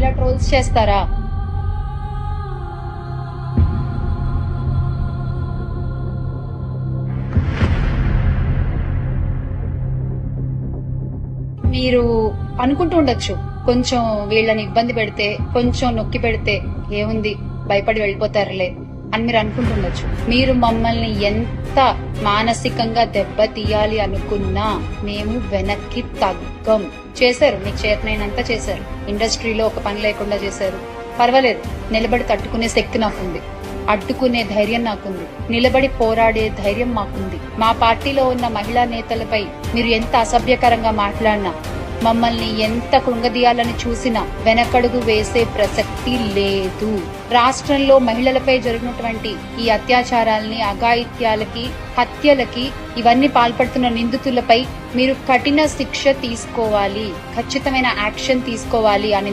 ఇలా ట్రోల్స్ చేస్తారా? మీరు అనుకుంటూ ఉండొచ్చు, కొంచెం వీళ్ళని ఇబ్బంది పెడితే, కొంచెం నొక్కి పెడితే ఏముంది, భయపడి వెళ్ళిపోతారులే అని మీరు అనుకుంటుండొచ్చు. మీరు మమ్మల్ని ఎంత మానసికంగా దెబ్బతీయాలి అనుకున్నా మేము వెనక్కి తగ్గం. చేశారు, మీకు చేతనైనంత చేశారు. ఇండస్ట్రీలో ఒక పని లేకుండా చేశారు, పర్వాలేదు. నిలబడి తట్టుకునే శక్తి నాకుంది, అడ్డుకునే ధైర్యం నాకుంది, నిలబడి పోరాడే ధైర్యం మాకుంది. మా పార్టీలో ఉన్న మహిళా నేతలపై మీరు ఎంత అసభ్యకరంగా మాట్లాడినా, మమ్మల్ని ఎంత కృంగదీయాలని చూసినా వెనకడుగు వేసే ప్రసక్తి లేదు. రాష్ట్రంలో మహిళలపై జరిగినటువంటి ఈ అత్యాచారాల్ని, అఘాయిత్యాలకి, హత్యలకి, ఇవన్నీ పాల్పడుతున్న నిందితులపై మీరు కఠిన శిక్ష తీసుకోవాలి, ఖచ్చితమైన యాక్షన్ తీసుకోవాలి అని